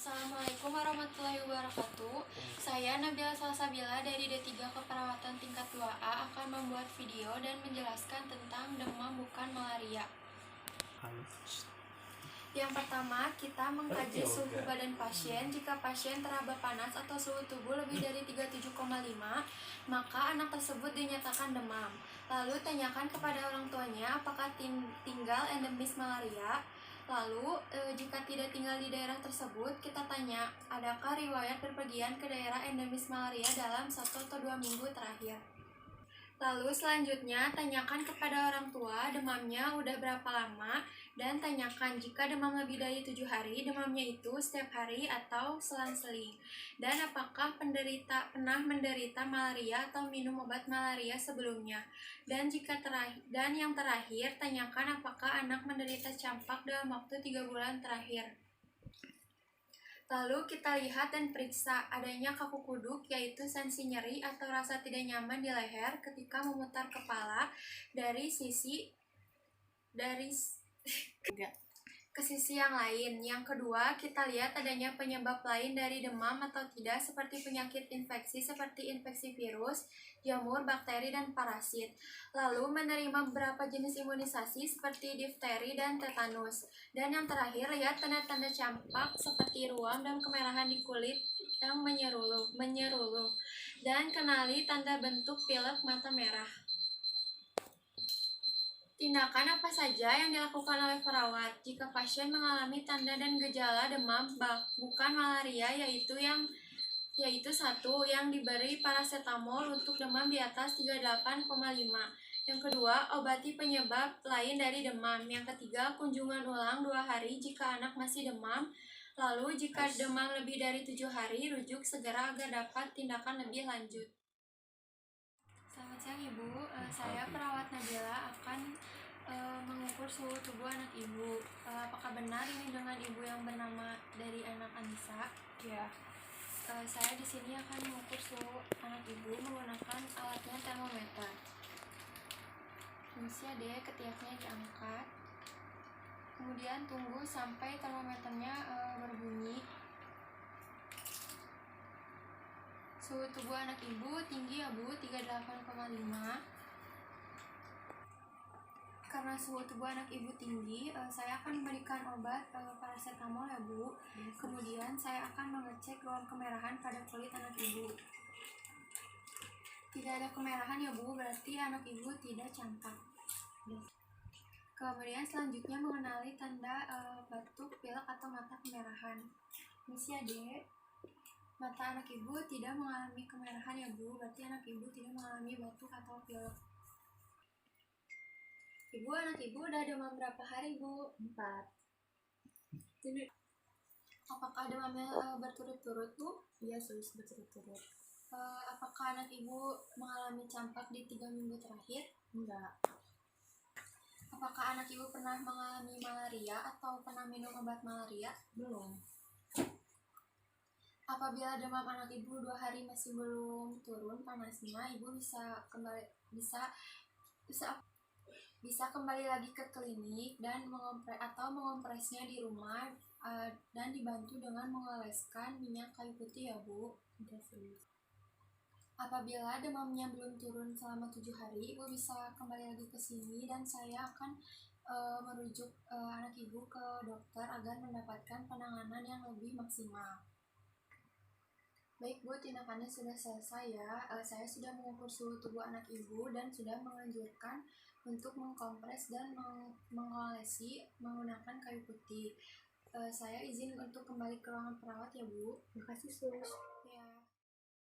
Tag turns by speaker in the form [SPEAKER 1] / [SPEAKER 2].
[SPEAKER 1] Assalamualaikum warahmatullahi wabarakatuh. Saya Nabila Salsabila dari D3 Keperawatan tingkat 2A akan membuat video dan menjelaskan tentang demam bukan malaria. Yang pertama, kita mengkaji suhu badan pasien. Jika pasien teraba panas atau suhu tubuh lebih dari 37,5, maka anak tersebut dinyatakan demam. Lalu tanyakan kepada orang tuanya apakah tinggal endemis malaria. Lalu, jika tidak tinggal di daerah tersebut, kita tanya, adakah riwayat berpergian ke daerah endemis malaria dalam 1 atau 2 minggu terakhir. Lalu selanjutnya, tanyakan kepada orang tua demamnya udah berapa lama, dan tanyakan jika demam lebih dari 7 hari, demamnya itu setiap hari atau selang-seling. Dan apakah pernah menderita malaria atau minum obat malaria sebelumnya. Dan yang terakhir, tanyakan apakah anak menderita campak dalam waktu 3 bulan terakhir. Lalu kita lihat dan periksa adanya kaku kuduk, yaitu sensi nyeri atau rasa tidak nyaman di leher ketika memutar kepala dari ke sisi yang lain. Yang kedua, kita lihat adanya penyebab lain dari demam atau tidak, seperti penyakit infeksi seperti infeksi virus, jamur, bakteri, dan parasit. Lalu menerima beberapa jenis imunisasi seperti difteri dan tetanus. Dan yang terakhir, lihat tanda-tanda campak seperti ruam dan kemerahan di kulit yang menyeruluh. Dan kenali tanda bentuk pilek mata merah. Tindakan apa saja yang dilakukan oleh perawat jika pasien mengalami tanda dan gejala demam bukan malaria, yaitu 1. Yang diberi paracetamol untuk demam di atas 38,5. Yang kedua, obati penyebab lain dari demam. Yang ketiga, kunjungan ulang 2 hari jika anak masih demam. Lalu jika demam lebih dari 7 hari, rujuk segera agar dapat tindakan lebih lanjut. Selamat siang Ibu, saya perawat Nabila akan mengukur suhu tubuh anak Ibu. Apakah benar ini dengan Ibu yang bernama dari anak Anissa?
[SPEAKER 2] Ya.
[SPEAKER 1] Saya di sini akan mengukur suhu anak Ibu menggunakan alatnya termometer. Misi D, ketiaknya diangkat. Kemudian tunggu sampai termometernya berbunyi. Suhu tubuh anak Ibu tinggi ya Bu, 38,5. Karena suhu tubuh anak Ibu tinggi, saya akan memberikan obat paracetamol ya Bu. Kemudian saya akan mengecek ruang kemerahan pada kulit anak Ibu. Tidak ada kemerahan ya Bu, berarti anak Ibu tidak campak. Kemudian selanjutnya mengenali tanda batuk, pilek, atau mata kemerahan. Misi D, mata anak Ibu tidak mengalami kemerahan ya Bu, berarti anak Ibu tidak mengalami batuk atau pilek. Ibu, anak Ibu udah demam berapa hari Bu?
[SPEAKER 2] 4.
[SPEAKER 1] Apakah demamnya berturut-turut Bu?
[SPEAKER 2] Iya, sus, berturut-turut.
[SPEAKER 1] Apakah anak Ibu mengalami campak di 3 minggu terakhir?
[SPEAKER 2] Enggak.
[SPEAKER 1] Apakah anak Ibu pernah mengalami malaria atau pernah minum obat malaria?
[SPEAKER 2] Belum.
[SPEAKER 1] Apabila demam anak Ibu 2 hari masih belum turun panasnya, Ibu bisa kembali lagi ke klinik dan mengompresnya di rumah dan dibantu dengan mengoleskan minyak kayu putih ya Bu. Apabila demamnya belum turun selama 7 hari, Ibu bisa kembali lagi ke sini dan saya akan merujuk anak Ibu ke dokter agar mendapatkan penanganan yang lebih maksimal. Baik Bu, tindakannya sudah selesai ya. Saya sudah mengukur suhu tubuh anak Ibu dan sudah menganjurkan untuk mengkompres dan mengolesi menggunakan kayu putih. Saya izin untuk kembali ke ruangan perawat ya Bu.
[SPEAKER 2] Makasih, sus.
[SPEAKER 1] Ya.